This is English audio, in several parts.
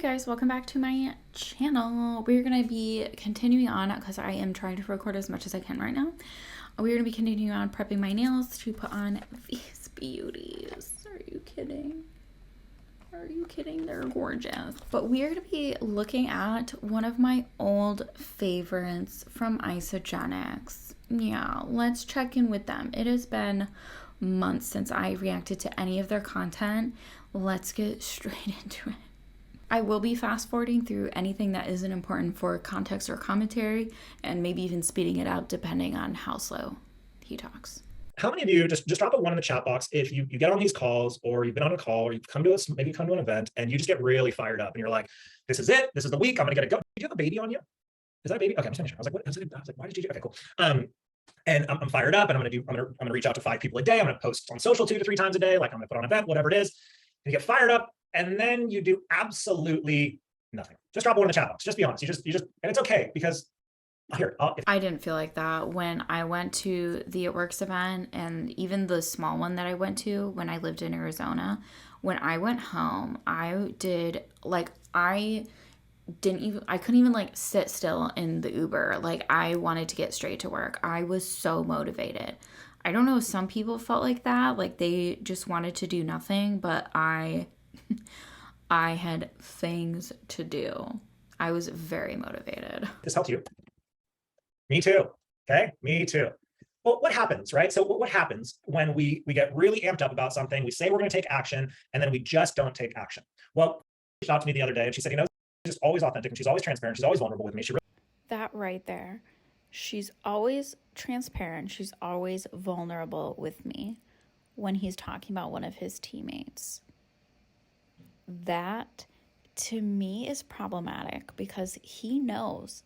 guys, welcome back to my channel. We're going to be continuing on, because I am trying to record as much as I can right now. We're going to be continuing on prepping my nails to put on these beauties. Are you kidding? Are you kidding? They're gorgeous. But we're going to be looking at one of my old favorites from ISAGENIX. Yeah, let's check in with them. It has been months since I reacted to any of their content. Let's get straight into it. I will be fast forwarding through anything that isn't important for context or commentary, and maybe even speeding it up depending on how slow he talks. How many of you just drop a one in the chat box if you get on these calls, or you've been on a call, or you've come to us, maybe come to an event, and you just get really fired up and you're like, this is it, this is the week, I'm gonna get it go. Do you have a baby on you? Is that a baby? Okay, I'm just making sure. I was like, what? I was like, why did you do? Okay, cool. And I'm fired up, and I'm gonna reach out to 5 people a day. I'm gonna post on social 2 to 3 times a day, like I'm gonna put on an event, whatever it is. And you get fired up, and then you do absolutely nothing. Just drop one in the chat box. Just be honest. You just, and it's okay, because I didn't feel like that when I went to the Itworks event, and even the small one that I went to when I lived in Arizona. When I went home, I couldn't even like sit still in the Uber. Like, I wanted to get straight to work. I was so motivated. I don't know if some people felt like that, like they just wanted to do nothing, but I had things to do. I was very motivated. This helped you. Me too. Okay, me too. Well, what happens, right? So what happens when we get really amped up about something, we say we're going to take action, and then we just don't take action? Well, she reached out to me the other day, and she said, she's just always authentic, and she's always transparent, she's always vulnerable with me. That right there. She's always transparent. She's always vulnerable with me when he's talking about one of his teammates. That, to me, is problematic, because he knows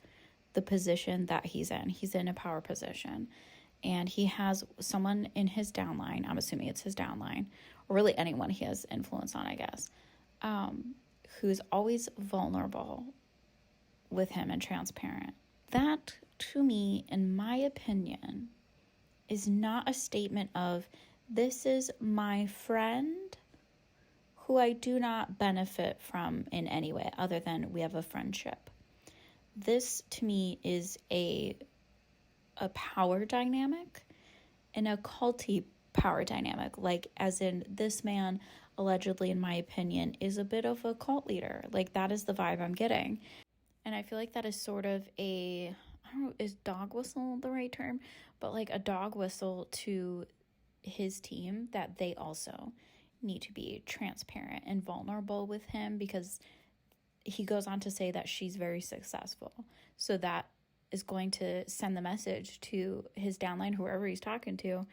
the position that he's in. He's in a power position, and he has someone in his downline. I'm assuming it's his downline, or really anyone he has influence on, I guess, who's always vulnerable with him and transparent. That, to me, in my opinion, is not a statement of, this is my friend who I do not benefit from in any way other than we have a friendship. This, to me, is a power dynamic, and a culty power dynamic. Like, as in, this man, allegedly, in my opinion, is a bit of a cult leader. Like, that is the vibe I'm getting. And I feel like that is sort of I don't know, is dog whistle the right term? But like a dog whistle to his team, that they also need to be transparent and vulnerable with him, because he goes on to say that she's very successful. So that is going to send the message to his downline, whoever he's talking to,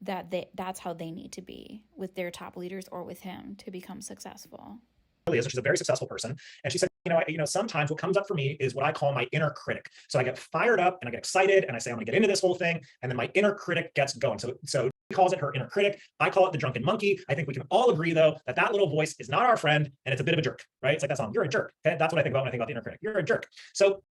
that that's how they need to be with their top leaders or with him to become successful. Really is. She's a very successful person, and she said, sometimes what comes up for me is what I call my inner critic. So I get fired up and I get excited and I say, I'm gonna get into this whole thing, and then my inner critic gets going. So she calls it her inner critic. I call it the drunken monkey. I think we can all agree, though, that little voice is not our friend, and it's a bit of a jerk, right? It's like that song, you're a jerk. Okay? That's what I think about when I think about the inner critic. You're a jerk. So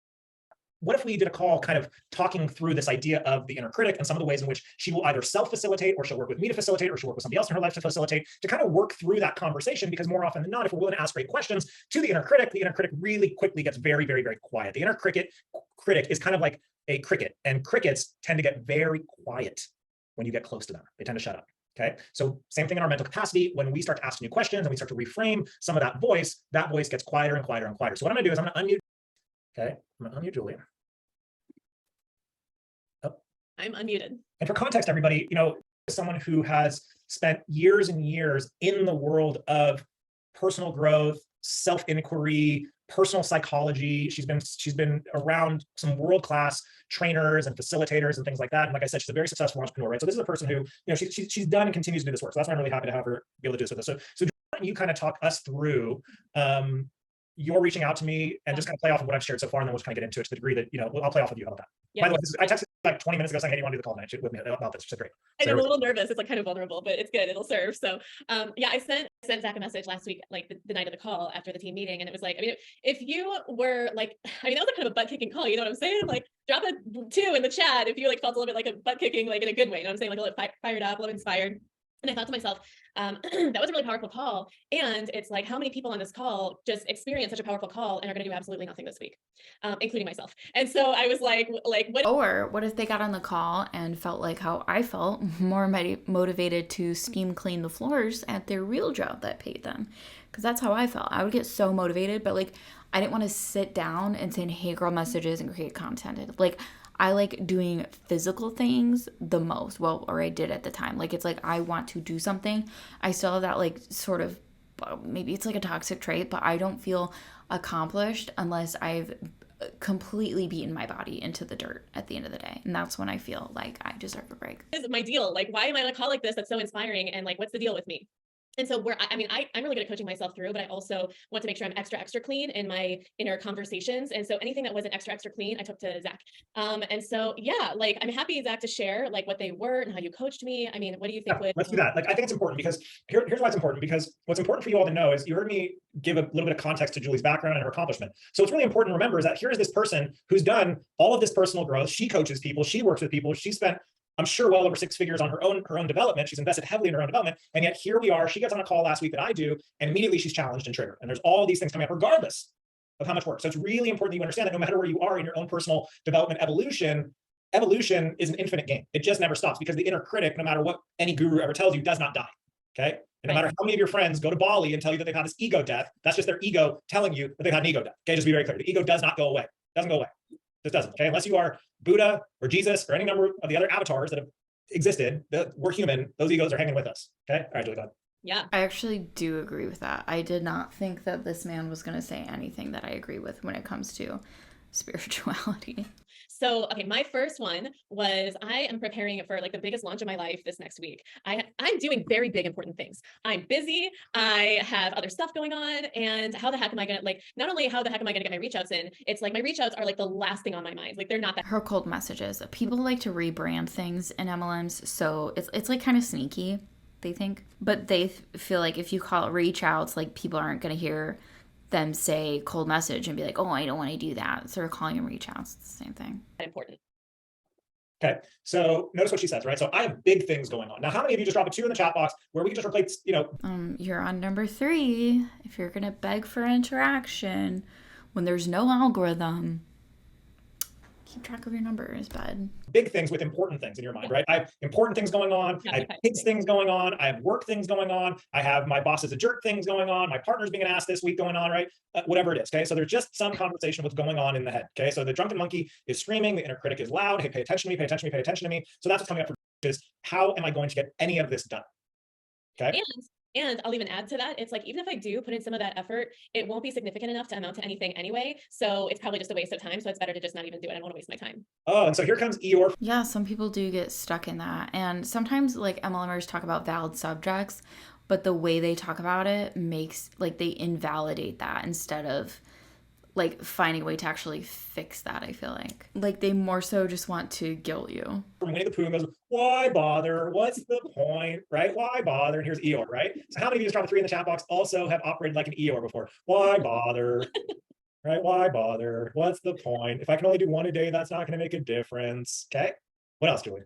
what if we did a call kind of talking through this idea of the inner critic and some of the ways in which she will either self-facilitate, or she'll work with me to facilitate, or she'll work with somebody else in her life to facilitate, to kind of work through that conversation? Because more often than not, if we're willing to ask great questions to the inner critic really quickly gets very, very, very quiet. The inner critic is kind of like a cricket, and crickets tend to get very quiet when you get close to them. They tend to shut up. Okay, so same thing in our mental capacity. When we start to ask new questions and we start to reframe some of that voice gets quieter and quieter and quieter. So what I'm gonna do is I'm gonna unmute. Okay, I'm gonna unmute Julia. I'm unmuted. And for context, everybody, someone who has spent years and years in the world of personal growth, self-inquiry, personal psychology. She's been around some world-class trainers and facilitators and things like that. And like I said, she's a very successful entrepreneur, right? So this is a person who, she's done and continues to do this work. So that's why I'm really happy to have her be able to do this with us. So why don't you kind of talk us through you're reaching out to me, and just kind of play off of what I've shared so far, and then we'll just kind of get into it to the degree that, I'll play off of you. How about that? Yeah. By the way, I texted like 20 minutes ago saying, hey, do you want to do the call tonight with me about this? Which is great. And I'm a little nervous. It's like kind of vulnerable, but it's good. It'll serve. So yeah, I sent Zach a message last week, like the night of the call after the team meeting. And it was like, if you were like, that was like kind of a butt kicking call. You know what I'm saying? Like, drop a 2 in the chat if you like felt a little bit like a butt kicking, like in a good way. You know what I'm saying? Like a little fired up, a little inspired. And I thought to myself, that was a really powerful call. And it's like, how many people on this call just experience such a powerful call and are going to do absolutely nothing this week, including myself. And so I was like, what? Or what if they got on the call and felt like how I felt, more motivated to steam clean the floors at their real job that paid them? Because that's how I felt. I would get so motivated, but like, I didn't want to sit down and send hey girl messages and create content. Like, I like doing physical things the most. Well, or I did at the time. Like, it's like I want to do something. I still have that like sort of, maybe it's like a toxic trait, but I don't feel accomplished unless I've completely beaten my body into the dirt at the end of the day. And that's when I feel like I deserve a break. This is my deal. Like, why am I on a call like this that's so inspiring? And like, what's the deal with me? And so I'm really good at coaching myself through, but I also want to make sure I'm extra clean in my inner conversations. And so anything that wasn't extra clean, I took to Zach. And so, yeah, like, I'm happy, Zach, to share like what they were and how you coached me. I mean, what do you think? Let's do that. Like, I think it's important because here's why it's important, because what's important for you all to know is you heard me give a little bit of context to Julie's background and her accomplishment. So what's really important to remember is that here's this person who's done all of this personal growth. She coaches people, she works with people, she spent, I'm sure, well over 6 figures on her own development. She's invested heavily in her own development. And yet here we are, she gets on a call last week that I do, and immediately she's challenged and triggered. And there's all these things coming up regardless of how much work. So it's really important that you understand that no matter where you are in your own personal development evolution is an infinite game. It just never stops, because the inner critic, no matter what any guru ever tells you, does not die. Okay. And no matter how many of your friends go to Bali and tell you that they've had this ego death, that's just their ego telling you that they've had an ego death. Okay. Just be very clear. The ego does not go away. It doesn't go away. It doesn't. Okay. Unless you are Buddha or Jesus or any number of the other avatars that have existed, we're human. Those egos are hanging with us. Okay. All right, Julie, go ahead. Yeah. I actually do agree with that. I did not think that this man was going to say anything that I agree with when it comes to spirituality. So, okay, my first one was I am preparing for like the biggest launch of my life this next week. I'm doing very big, important things. I'm busy. I have other stuff going on. And how the heck am I going to, like, not only how the heck am I going to get my reach outs in, it's like my reach outs are like the last thing on my mind. Like, they're not that. Her cold messages. People like to rebrand things in MLMs. So it's like kind of sneaky, they think. But they feel like if you call it reach outs, like people aren't going to hear them say cold message and be like, oh, I don't want to do that. So they're calling them reach outs. It's the same thing. Important. Okay. So notice what she says, right? So I have big things going on. Now, how many of you just drop a 2 in the chat box where we can just replace, You're on number 3. If you're going to beg for interaction when there's no algorithm, keep track of your numbers, bud. Big things with important things in your mind, right? I have important things going on. I have kids things going on. I have work things going on. I have my boss is a jerk things going on. My partner's being asked this week going on, right? Whatever it is. Okay. So there's just some conversation of what's going on in the head. Okay. So the drunken monkey is screaming. The inner critic is loud. Hey, pay attention to me, pay attention to me, pay attention to me. So that's what's coming up for is how am I going to get any of this done? Okay. And I'll even add to that. It's like, even if I do put in some of that effort, it won't be significant enough to amount to anything anyway. So it's probably just a waste of time. So it's better to just not even do it. I don't want to waste my time. Oh, and so here comes Eeyore. Yeah, some people do get stuck in that. And sometimes like MLMers talk about valid subjects, but the way they talk about it makes like they invalidate that instead of like finding a way to actually fix that. I feel like they more so just want to guilt you. From Winnie the Pooh goes, why bother? What's the point, right? Why bother? And here's Eeyore, right? So how many of you just dropped a 3 in the chat box also have operated like an Eeyore before? Why bother? Right? Why bother? What's the point? If I can only do 1 a day, that's not going to make a difference. Okay. What else, Julie?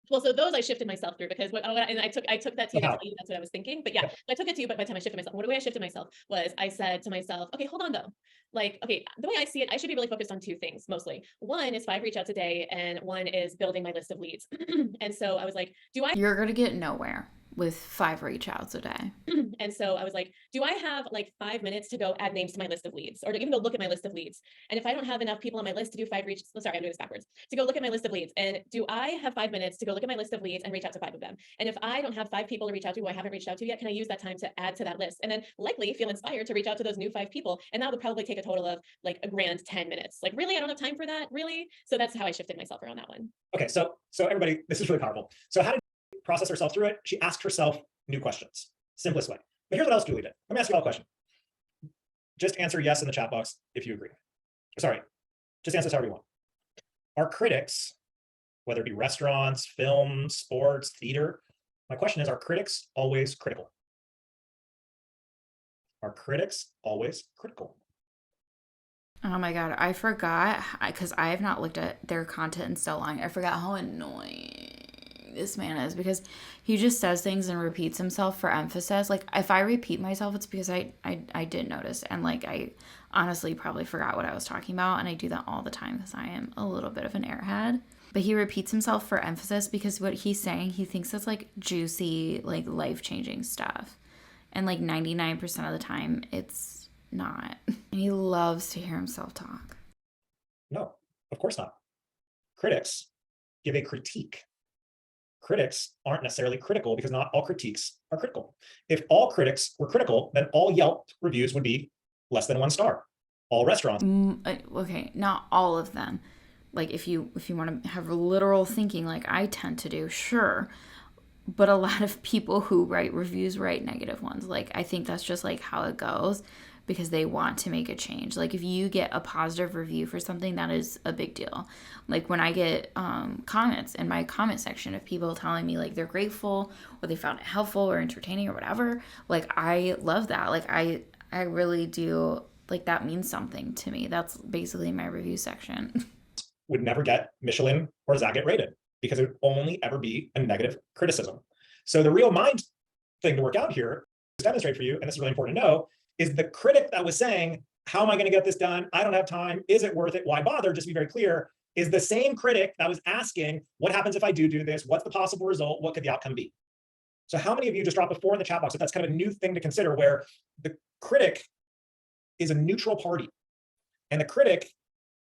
Well, so those I shifted myself through because and I took that to you. That's what I was thinking. But yeah, I took it to you. But by the time I shifted myself, the way I shifted myself was I said to myself, okay, hold on though. Like, okay, the way I see it, I should be really focused on 2 things mostly. One is 5 reach outs a day, and one is building my list of leads. And so I was like, You're gonna get nowhere with 5 reach outs a day. And so I was like, do I have like 5 minutes to go add names to my list of leads, or to even go look at my list of leads? And if I don't have enough people on my list to do 5 reach, sorry, I'm doing this backwards, to go look at my list of leads, and do I have 5 minutes to go look at my list of leads and reach out to 5 of them? And if I don't have 5 people to reach out to who I haven't reached out to yet, can I use that time to add to that list? And then likely feel inspired to reach out to those new 5 people. And that would probably take a total of like a grand 10 minutes. Like, really, I don't have time for that, really? So that's how I shifted myself around that one. Okay, so everybody, this is really powerful. So how did she process herself through it? She asked herself new questions. Simplest way. But here's what else Julie did. Let me ask you all a question. Just answer yes in the chat box if you agree. Sorry, just answer this however you want. Are critics, whether it be restaurants, film, sports, theater, my question is, are critics always critical? Are critics always critical? Oh my God, I forgot, because I have not looked at their content in so long. I forgot how annoying this man is, because he just says things and repeats himself for emphasis. Like, if I repeat myself, it's because I did notice, and like I honestly probably forgot what I was talking about, and I do that all the time because I am a little bit of an airhead. But he repeats himself for emphasis because what he's saying, he thinks it's like juicy, like life-changing stuff, and like 99% of the time it's not. And he loves to hear himself talk. No, of course not. Critics give a critique. Critics aren't necessarily critical because not all critiques are critical. If all critics were critical, then all Yelp reviews would be less than 1 star. All restaurants. Okay, not all of them. Like, if you want to have literal thinking like I tend to do, sure. But a lot of people who write reviews write negative ones. Like, I think that's just like how it goes, because they want to make a change. Like, if you get a positive review for something, that is a big deal. Like, when I get comments in my comment section of people telling me like they're grateful or they found it helpful or entertaining or whatever, like, I love that. Like, I really do. Like, that means something to me. That's basically my review section. Would never get Michelin or Zagat rated because it would only ever be a negative criticism. So the real mind thing to work out here, to demonstrate for you, and this is really important to know, is the critic that was saying, how am I going to get this done? I don't have time. Is it worth it? Why bother? Just to be very clear, is the same critic that was asking, what happens if I do this? What's the possible result? What could the outcome be? So how many of you just dropped a 4 in the chat box? If that's kind of a new thing to consider, where the critic is a neutral party, and the critic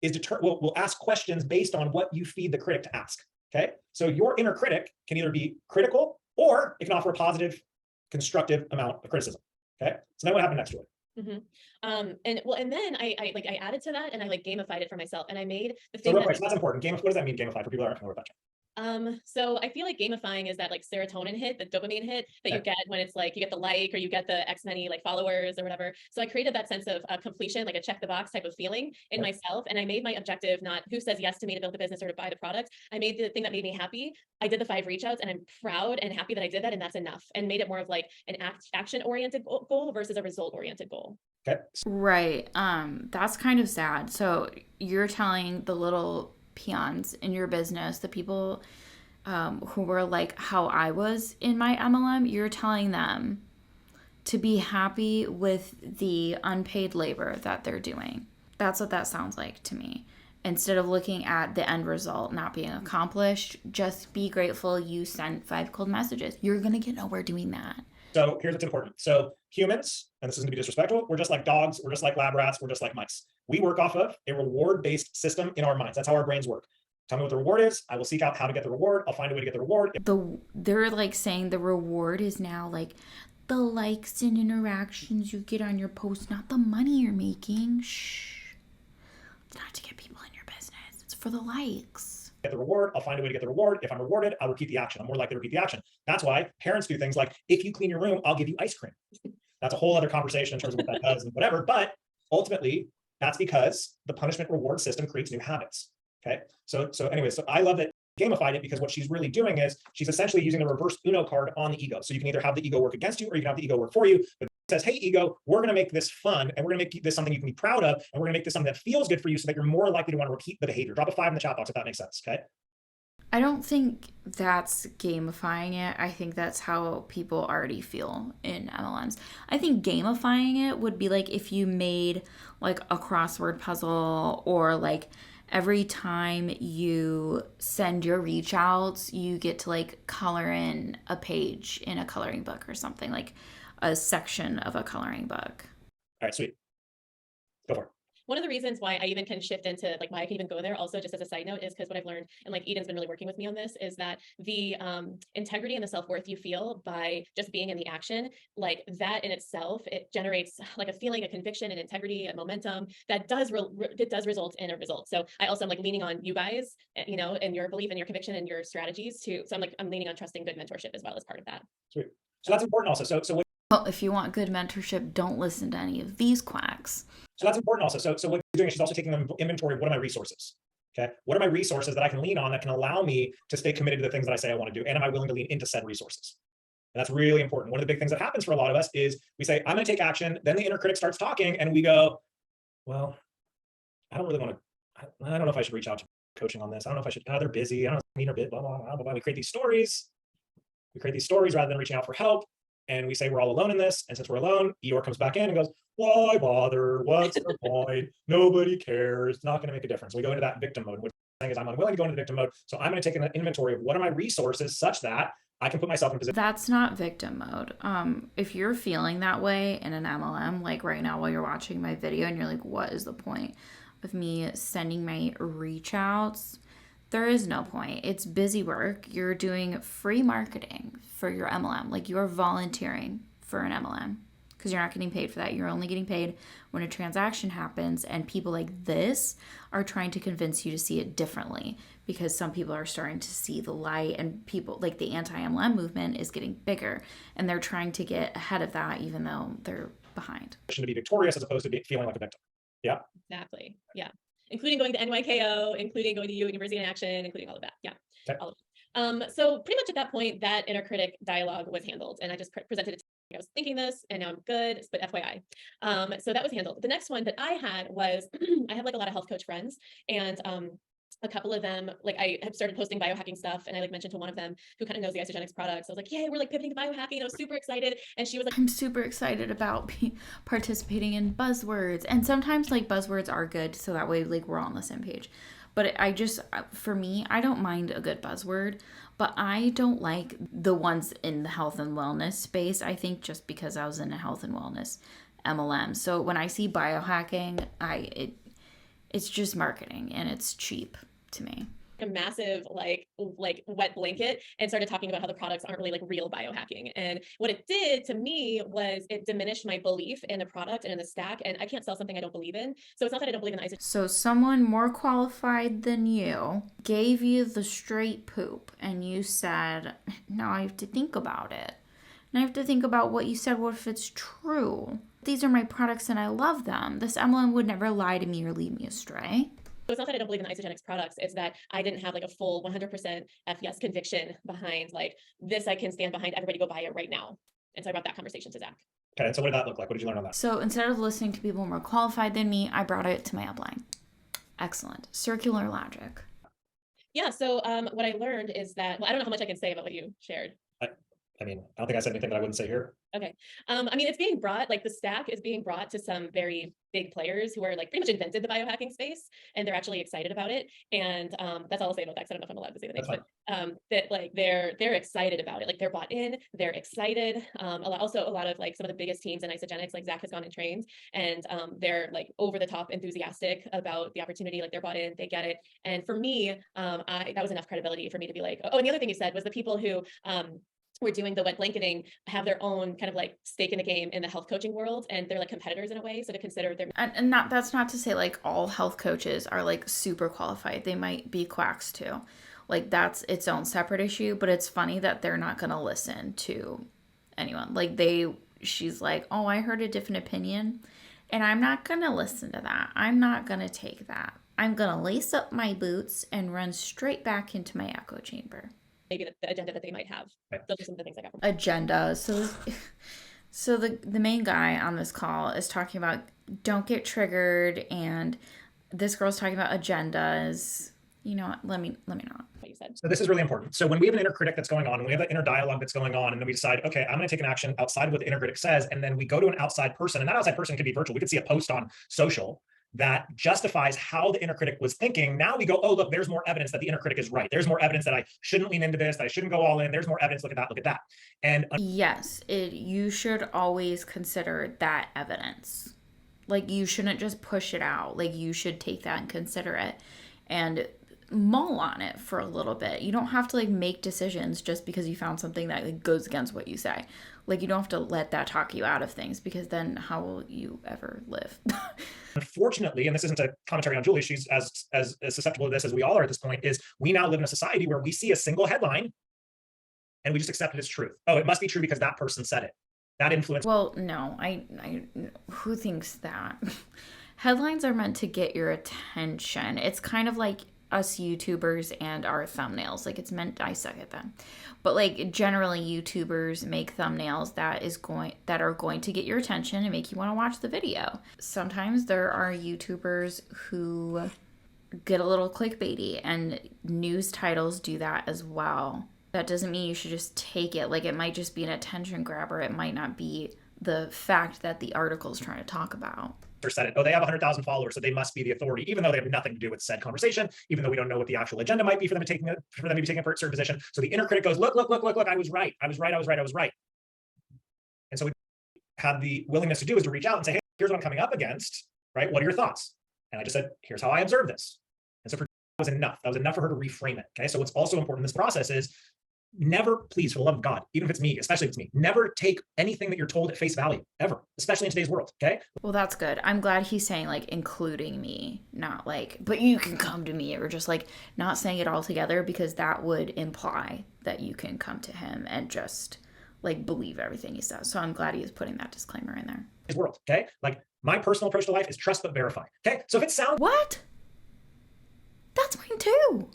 is will ask questions based on what you feed the critic to ask. Okay, so your inner critic can either be critical or it can offer a positive, constructive amount of criticism. Okay, so then what happened next to it? And then I added to that, and I like gamified it for myself, and I made the So thing real quick, so that's important. What does that mean, gamified, for people that aren't familiar with that? So I feel like gamifying is that like serotonin hit, the dopamine hit that you get when it's like you get the like, or you get the X many like followers or whatever. So I created that sense of completion, like a check the box type of feeling in myself. And I made my objective not who says yes to me to build the business or to buy the product. I made the thing that made me happy. I did the 5 reach outs, and I'm proud and happy that I did that. And that's enough, and made it more of like an action oriented goal versus a result oriented goal. Okay. Right. That's kind of sad. So you're telling the little peons in your business, the people who were like how I was in my MLM, you're telling them to be happy with the unpaid labor that they're doing. That's what that sounds like to me. Instead of looking at the end result not being accomplished, just be grateful you sent 5 cold messages. You're going to get nowhere doing that. So here's what's important. So humans, and this isn't to be disrespectful, we're just like dogs, we're just like lab rats, we're just like mice. We work off of a reward-based system in our minds. That's how our brains work. Tell me what the reward is. I will seek out how to get the reward. I'll find a way to get the reward. They're like saying the reward is now like the likes and interactions you get on your post, not the money you're making. Shh. It's not to get people in your business. It's for the likes. Get the reward. I'll find a way to get the reward. If I'm rewarded, I'll repeat the action. I'm more likely to repeat the action. That's why parents do things like, if you clean your room, I'll give you ice cream. That's a whole other conversation in terms of what that does and whatever. But ultimately, that's because the punishment reward system creates new habits. Okay. So anyway, so I love that gamified it, because what she's really doing is she's essentially using the reverse Uno card on the ego. So you can either have the ego work against you, or you can have the ego work for you. But it says, hey, ego, we're going to make this fun, and we're going to make this something you can be proud of, and we're going to make this something that feels good for you so that you're more likely to want to repeat the behavior. Drop a 5 in the chat box if that makes sense. Okay. I don't think that's gamifying it. I think that's how people already feel in MLMs. I think gamifying it would be like if you made like a crossword puzzle, or like every time you send your reach outs, you get to like color in a page in a coloring book or something, like a section of a coloring book. All right, sweet. Go for it. One of the reasons why I even can shift into like why I can even go there also, just as a side note, is because what I've learned, and like Eden's been really working with me on this, is that the integrity and the self-worth you feel by just being in the action, like that in itself, it generates like a feeling, a conviction, an integrity, a momentum that it does result in a result. So I also am like leaning on you guys, you know, and your belief and your conviction and your strategies too. So I'm leaning on trusting good mentorship as well as part of that. Sweet. So that's important also. So well, if you want good mentorship, don't listen to any of these quacks. So that's important also. So what she's doing is she's also taking an inventory of what are my resources? Okay. What are my resources that I can lean on that can allow me to stay committed to the things that I say I want to do? And am I willing to lean into said resources? And that's really important. One of the big things that happens for a lot of us is we say, I'm going to take action. Then the inner critic starts talking and we go, well, I don't really want to, I don't know if I should reach out to coaching on this. I don't know if I should, they're busy. I don't know if I mean a bit, blah, blah, blah, blah, blah. We create these stories. We create these stories rather than reaching out for help. And we say we're all alone in this. And since we're alone, Eeyore comes back in and goes, why bother? What's the point? Nobody cares. It's not going to make a difference. We go into that victim mode, which is I'm unwilling to go into the victim mode. So I'm going to take an inventory of what are my resources such that I can put myself in position. That's not victim mode. If you're feeling that way in an MLM, like right now while you're watching my video and you're like, what is the point of me sending my reach outs? There is no point. It's busy work. You're doing free marketing for your MLM. Like you're volunteering for an MLM because you're not getting paid for that. You're only getting paid when a transaction happens, and people like this are trying to convince you to see it differently because some people are starting to see the light, and people like the anti-MLM movement is getting bigger and they're trying to get ahead of that even though they're behind. To be victorious as opposed to feeling like a victim. Yeah. Exactly. Yeah. Including going to NYKO, including going to University in Action, including all of that. Yeah. Okay. All of it. So pretty much at that point, that inner critic dialogue was handled, and I just presented it to you. I was thinking this, and now I'm good, but FYI. So that was handled. The next one that I had was I have like a lot of health coach friends, and a couple of them, like I have started posting biohacking stuff, and I like mentioned to one of them who kind of knows the ISAGENIX products. I was like, yay, we're like pivoting to biohacking. I was super excited. And she was like, I'm super excited about participating in buzzwords. And sometimes like buzzwords are good, so that way like we're all on the same page. But I just, for me, I don't mind a good buzzword, but I don't like the ones in the health and wellness space. I think just because I was in a health and wellness MLM. So when I see biohacking, it's just marketing and it's cheap to me. a massive like wet blanket and started talking about how the products aren't really like real biohacking. And what it did to me was it diminished my belief in the product and in the stack. And I can't sell something I don't believe in. So it's not that I don't believe in ISAGENIX. So someone more qualified than you gave you the straight poop and you said, now I have to think about it. And I have to think about what you said. What if it's true? These are my products and I love them. This MLM would never lie to me or lead me astray. So it's not that I don't believe in ISAGENIX products. It's that I didn't have like a full 100% FES conviction behind like this. I can stand behind. Everybody go buy it right now. And so I brought that conversation to Zach. Okay, and so what did that look like? What did you learn on that? So instead of listening to people more qualified than me, I brought it to my upline. Excellent. Circular logic. Yeah. So what I learned is that, well, I don't know how much I can say about what you shared. I mean, I don't think I said anything that I wouldn't say here. Okay. I mean, it's being brought, like the stack is being brought to some very big players who are like pretty much invented the biohacking space and they're actually excited about it. And that's all I'll say about that. 'Cause I don't know if I'm allowed to say the names, but that like they're excited about it. Like they're bought in, they're excited. Also a lot of like some of the biggest teams in ISAGENIX, like Zach has gone and trained and they're like over the top enthusiastic about the opportunity. Like they're bought in, they get it. And for me, that was enough credibility for me to be like, oh, and the other thing you said was the people who, we're doing the wet blanketing have their own kind of like stake in the game in the health coaching world and they're like competitors in a way. So to consider their and that's not to say like all health coaches are like super qualified. They might be quacks too. Like that's its own separate issue, but it's funny that they're not going to listen to anyone. Like she's like, "Oh, I heard a different opinion." And I'm not going to listen to that. I'm not going to take that. I'm going to lace up my boots and run straight back into my echo chamber. Maybe the agenda that they might have. Those are some of the things I got from agenda. So the main guy on this call is talking about don't get triggered, and this girl's talking about agendas. You know what? Let me not. What you said. So this is really important. So when we have an inner critic that's going on, and we have an inner dialogue that's going on, and then we decide, okay, I'm going to take an action outside of what the inner critic says, and then we go to an outside person, and that outside person could be virtual. We could see a post on social that justifies how the inner critic was thinking. Now we go, oh, look, there's more evidence that the inner critic is right. There's more evidence that I shouldn't lean into this, that I shouldn't go all in. There's more evidence. Look at that. Look at that. And yes, you should always consider that evidence. Like you shouldn't just push it out. Like you should take that and consider it and mull on it for a little bit. You don't have to like make decisions just because you found something that like goes against what you say. Like you don't have to let that talk you out of things, because then how will you ever live? Unfortunately, and this isn't a commentary on Julie, she's as susceptible to this as we all are at this point, is we now live in a society where we see a single headline and we just accept it as truth. Oh, it must be true because that person said it. That influence. Well, no, I who thinks that? Headlines are meant to get your attention. It's kind of like us YouTubers and our thumbnails. Like it's meant, I suck at them. But like generally YouTubers make thumbnails that are going to get your attention and make you want to watch the video. Sometimes there are YouTubers who get a little clickbaity, and news titles do that as well. That doesn't mean you should just take it. Like, it might just be an attention grabber. It might not be the fact that the article is trying to talk about. Said it. Oh, they have 100,000 followers, so they must be the authority, even though they have nothing to do with said conversation, even though we don't know what the actual agenda might be for them to be taking a certain position. So the inner critic goes, look, I was right. And so we had the willingness to do is to reach out and say, hey, here's what I'm coming up against, right? What are your thoughts? And I just said, here's how I observe this. And so for that was enough. That was enough for her to reframe it. Okay. So what's also important in this process is never, please, for the love of God, even if it's me, especially if it's me, never take anything that you're told at face value, ever, especially in today's world, okay? Well, that's good. I'm glad he's saying, like, including me, not like, but you can come to me, or just like not saying it all together, because that would imply that you can come to him and just like believe everything he says. So I'm glad he is putting that disclaimer in there. His world, okay? Like, my personal approach to life is trust but verify, okay? So if it sounds— What? That's mine too.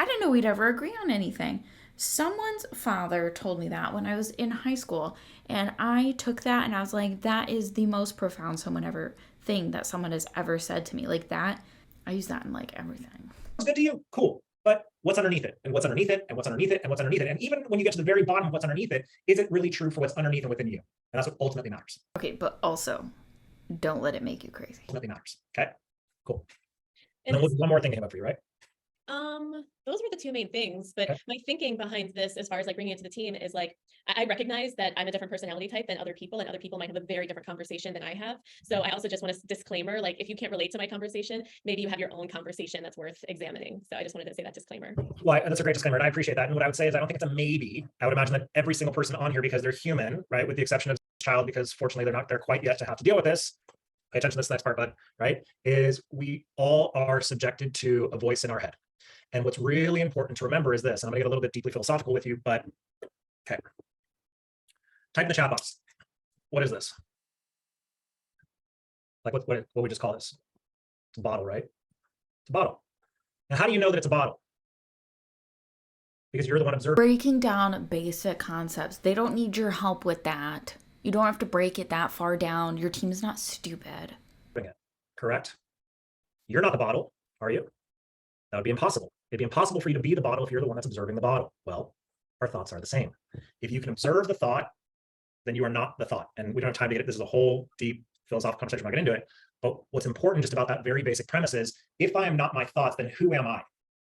I didn't know we'd ever agree on anything. Someone's father told me that when I was in high school, and I took that and I was like, that is the most profound thing that someone has ever said to me. Like that, I use that in like everything. It's good to you, cool. But what's underneath it? And what's underneath it? And what's underneath it? And what's underneath it? And even when you get to the very bottom of what's underneath it, is it really true for what's underneath and within you? And that's what ultimately matters. Okay, but also, don't let it make you crazy. Ultimately matters. Okay, cool. And then one more thing came up for you, right? Those were the two main things, but Okay. my thinking behind this, as far as like bringing it to the team, is like, I recognize that I'm a different personality type than other people, and other people might have a very different conversation than I have. So I also just want to disclaimer, like, if you can't relate to my conversation, maybe you have your own conversation that's worth examining. So I just wanted to say that disclaimer. Well, that's a great disclaimer, and I appreciate that. And what I would say is, I don't think it's a maybe. I would imagine that every single person on here, because they're human, right, with the exception of this child, because fortunately they're not there quite yet to have to deal with this. Pay attention to this next part, bud, right? Is we all are subjected to a voice in our head. And what's really important to remember is this, and I'm gonna get a little bit deeply philosophical with you, but okay. Type in the chat box. What is this? Like what we just call this? It's a bottle, right? It's a bottle. Now, how do you know that it's a bottle? Because you're the one observing. Breaking down basic concepts. They don't need your help with that. You don't have to break it that far down. Your team is not stupid. Correct? You're not the bottle, are you? That would be impossible. It'd be impossible for you to be the bottle if you're the one that's observing the bottle. Well, our thoughts are the same. If you can observe the thought, then you are not the thought. And we don't have time to get it. This is a whole deep philosophical conversation. I'm not getting into it. But what's important just about that very basic premise is, if I am not my thoughts, then who am I?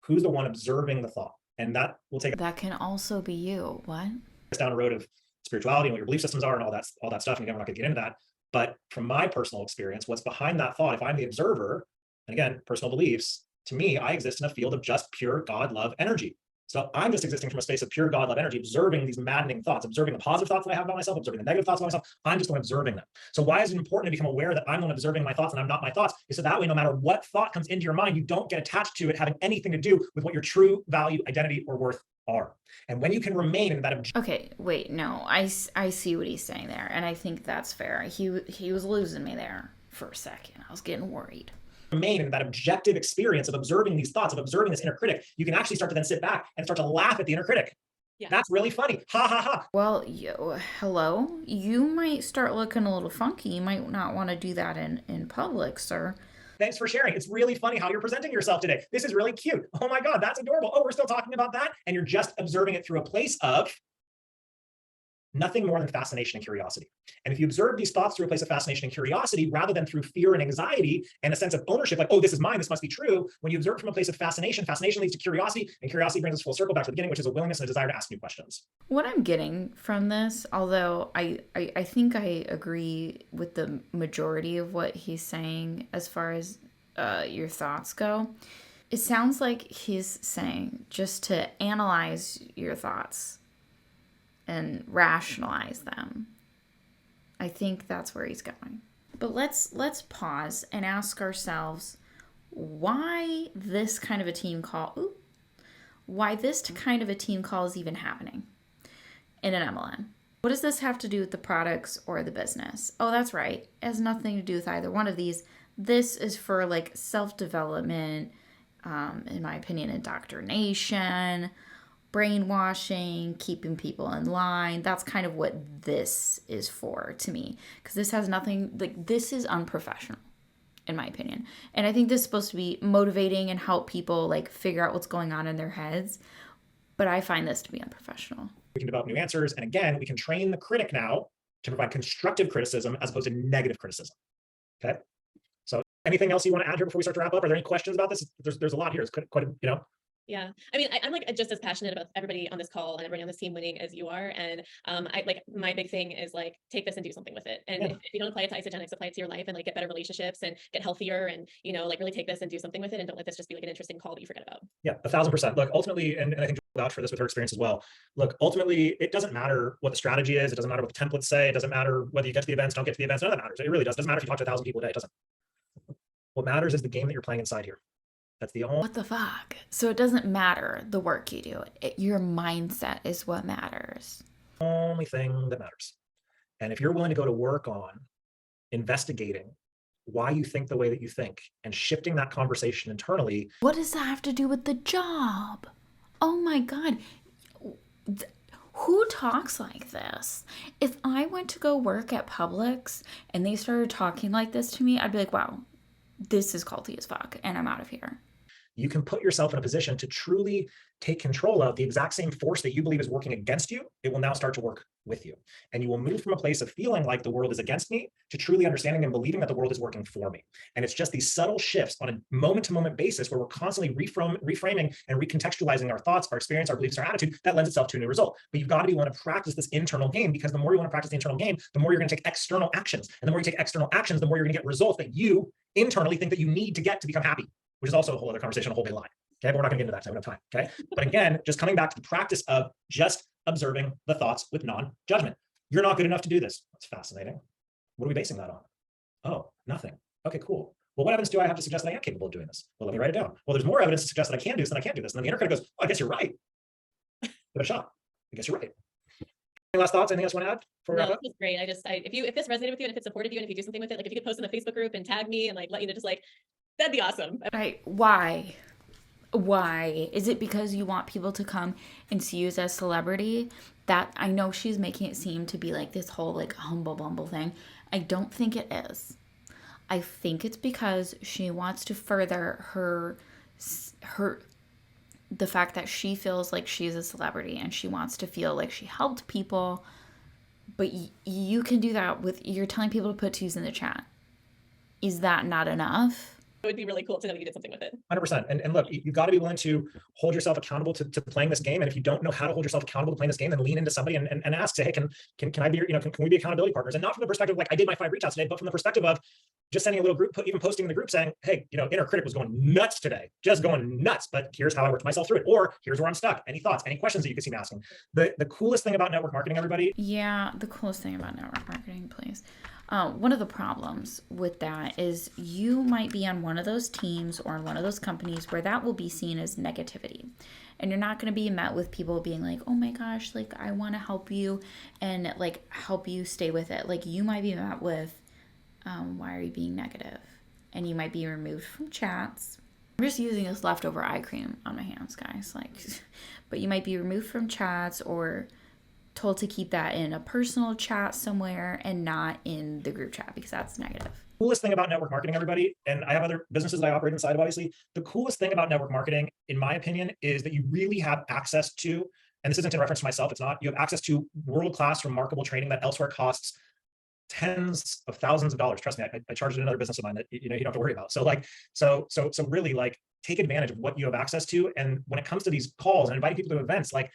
Who's the one observing the thought? And that will take That can also be you. What? us down a road of spirituality and what your belief systems are and all that stuff. And again, we're not going to get into that. But from my personal experience, what's behind that thought, if I'm the observer, and again, personal beliefs, to me, I exist in a field of just pure God, love, energy. So I'm just existing from a space of pure God, love, energy, observing these maddening thoughts, observing the positive thoughts that I have about myself, observing the negative thoughts about myself. I'm just the one observing them. So why is it important to become aware that I'm the one observing my thoughts and I'm not my thoughts? Is so that way, no matter what thought comes into your mind, you don't get attached to it having anything to do with what your true value, identity, or worth are. And when you can remain in that Okay, wait, no, I see what he's saying there, and I think that's fair. He was losing me there for a second. I was getting worried. Remain in that objective experience of observing these thoughts, of observing this inner critic, you can actually start to then sit back and start to laugh at the inner critic. Yeah. That's really funny. Ha ha ha. Well, hello. You might start looking a little funky. You might not want to do that in public, sir. Thanks for sharing. It's really funny how you're presenting yourself today. This is really cute. Oh my God, that's adorable. Oh, we're still talking about that. And you're just observing it through a place of nothing more than fascination and curiosity. And if you observe these thoughts through a place of fascination and curiosity, rather than through fear and anxiety and a sense of ownership, like, oh, this is mine, this must be true. When you observe from a place of fascination, fascination leads to curiosity, and curiosity brings us full circle back to the beginning, which is a willingness and a desire to ask new questions. What I'm getting from this, although I think I agree with the majority of what he's saying as far as your thoughts go, it sounds like he's saying just to analyze your thoughts and rationalize them. I think that's where he's going. But let's pause and ask ourselves why this kind of a team call is even happening in an MLM. What does this have to do with the products or the business? Oh, that's right. It has nothing to do with either one of these. This is for like self-development, in my opinion, indoctrination, brainwashing, keeping people in line. That's kind of what this is for to me, because this has nothing, like, this is unprofessional. in my opinion. And I think this is supposed to be motivating and help people like figure out what's going on in their heads. But I find this to be unprofessional. We can develop new answers. And again, we can train the critic now to provide constructive criticism as opposed to negative criticism. Okay. So anything else you want to add here before we start to wrap up? Are there any questions about this? There's a lot here. It's quite you know. Yeah. I mean, I'm like just as passionate about everybody on this call and everybody on this team winning as you are. And I like my big thing is like, take this and do something with it. And if you don't apply it to ISAGENIX, apply it to your life and like get better relationships and get healthier and, you know, like really take this and do something with it. And don't let this just be like an interesting call that you forget about. Yeah, 1000%. Look, ultimately, and I think Jill vouch for this with her experience as well. Look, ultimately, it doesn't matter what the strategy is. It doesn't matter what the templates say. It doesn't matter whether you get to the events, don't get to the events. None of that matters. It really does. It doesn't matter if you talk to 1,000 people a day. It doesn't. What matters is the game that you're playing inside here. That's the only. What the fuck? So it doesn't matter the work you do. Your mindset is what matters. Only thing that matters. And if you're willing to go to work on investigating why you think the way that you think and shifting that conversation internally. What does that have to do with the job? Oh my God. Who talks like this? If I went to go work at Publix and they started talking like this to me, I'd be like, wow, this is culty as fuck, and I'm out of here. You can put yourself in a position to truly take control of the exact same force that you believe is working against you. It will now start to work with you. And you will move from a place of feeling like the world is against me to truly understanding and believing that the world is working for me. And it's just these subtle shifts on a moment-to-moment basis where we're constantly reframing and recontextualizing our thoughts, our experience, our beliefs, our attitude that lends itself to a new result. But you've got to be willing to practice this internal game, because the more you want to practice the internal game, the more you're going to take external actions. And the more you take external actions, the more you're going to get results that you internally think that you need to get to become happy, which is also a whole other conversation, a whole big lie. Okay, but we're not gonna get into that, so we don't have time. Okay. But again, just coming back to the practice of just observing the thoughts with non-judgment. You're not good enough to do this. That's fascinating. What are we basing that on? Oh, nothing. Okay, cool. Well, what evidence do I have to suggest that I am capable of doing this? Well, let me write it down. Well, there's more evidence to suggest that I can do this than I can't do this. And then the inner critic goes, oh, I guess you're right. Give it a shot. I guess you're right. Any last thoughts? Anything else you want to add? No, this was great. If this resonated with you and if it supported you and if you do something with it, like if you could post in the Facebook group and tag me and like let you know, just like, that'd be awesome. Right. Why? Is it because you want people to come and see you as a celebrity? That I know she's making it seem to be like this whole like humble bumble thing. I don't think it is. I think it's because she wants to further her the fact that she feels like she's a celebrity and she wants to feel like she helped people. But you can do that with, you're telling people to put twos in the chat. Is that not enough? It would be really cool to know that you did something with it. 100%. And look, you've got to be willing to hold yourself accountable to playing this game. And if you don't know how to hold yourself accountable to playing this game, then lean into somebody and ask, say, hey, can I be, can we be accountability partners? And not from the perspective of like, I did my 5 reach outs today, but from the perspective of just sending a little group, even posting in the group saying, hey, inner critic was going nuts today, just going nuts, but here's how I worked myself through it. Or here's where I'm stuck. Any thoughts, any questions that you could see me asking? The coolest thing about network marketing, everybody. Yeah, the coolest thing about network marketing, please. One of the problems with that is you might be on one of those teams or in one of those companies where that will be seen as negativity. And you're not going to be met with people being like, oh my gosh, like I want to help you and like help you stay with it. Like you might be met with, why are you being negative? And you might be removed from chats. I'm just using this leftover eye cream on my hands, guys. Like, but you might be removed from chats or told to keep that in a personal chat somewhere and not in the group chat because that's negative. Coolest thing about network marketing, everybody, and I have other businesses that I operate inside of, obviously, the coolest thing about network marketing, in my opinion, is that you really have access to, and this isn't in reference to myself, it's not, you have access to world-class, remarkable training that elsewhere costs tens of thousands of dollars. Trust me, I charged another business of mine that you don't have to worry about. So like, so really like take advantage of what you have access to. And when it comes to these calls and inviting people to events, like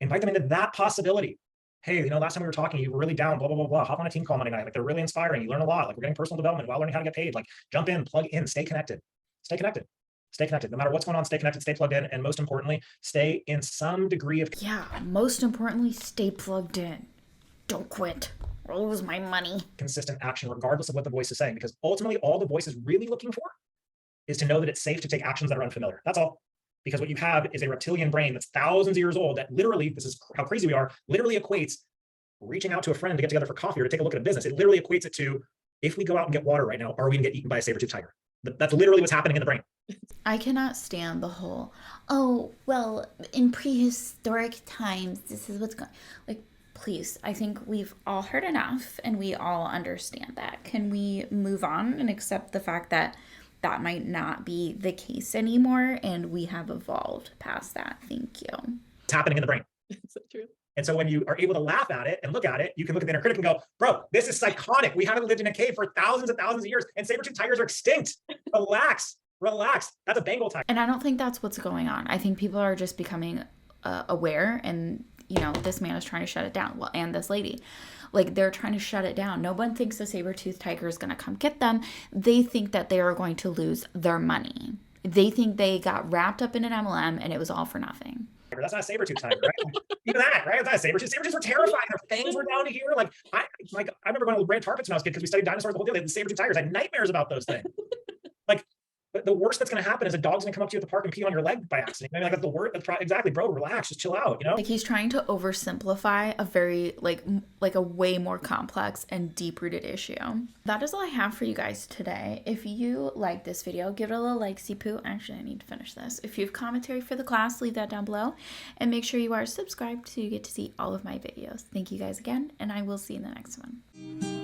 invite them into that possibility. Hey, last time we were talking, you were really down, blah, blah, blah, blah. Hop on a team call Monday night. Like they're really inspiring. You learn a lot. Like we're getting personal development while learning how to get paid. Like jump in, plug in, stay connected, stay connected, stay connected. No matter what's going on, stay connected, stay plugged in. And most importantly, stay in some degree of. Yeah, most importantly, stay plugged in. Don't quit or lose my money. Consistent action, regardless of what the voice is saying, because ultimately all the voice is really looking for is to know that it's safe to take actions that are unfamiliar. That's all. Because what you have is a reptilian brain that's thousands of years old that literally, this is how crazy we are, literally equates reaching out to a friend to get together for coffee or to take a look at a business. It literally equates it to, if we go out and get water right now, are we gonna get eaten by a saber-toothed tiger? That's literally what's happening in the brain. I cannot stand the whole, oh, well, in prehistoric times, this is what's going, like, please, I think we've all heard enough and we all understand that. Can we move on and accept the fact that that might not be the case anymore and we have evolved past that? Thank you. It's happening in the brain. It's so true. And so when you are able to laugh at it and look at it, you can look at the inner critic and go, bro, this is psychotic. We haven't lived in a cave for thousands and thousands of years, and saber-toothed tigers are extinct. Relax, relax. That's a Bengal tiger. And I don't think that's what's going on. I think people are just becoming aware, and, you know, this man is trying to shut it down. Well, and this lady. Like, they're trying to shut it down. No one thinks the saber-toothed tiger is going to come get them. They think that they are going to lose their money. They think they got wrapped up in an MLM and it was all for nothing. That's not a saber-toothed tiger, right? Even that, right? That's not a saber-tooth. Saber-tooths were terrifying. Their fangs were down to here. I remember going to red carpets when I was a kid because we studied dinosaurs the whole day. They had saber-toothed tigers. I had nightmares about those things. But the worst that's going to happen is a dog's going to come up to you at the park and pee on your leg by accident. I mean, that's the worst. Exactly, bro. Relax, just chill out. You know. Like, he's trying to oversimplify a very like a way more complex and deep-rooted issue. That is all I have for you guys today. If you like this video, give it a little like-see poo. Actually, I need to finish this. If you have commentary for the class, leave that down below, and make sure you are subscribed so you get to see all of my videos. Thank you guys again, and I will see you in the next one.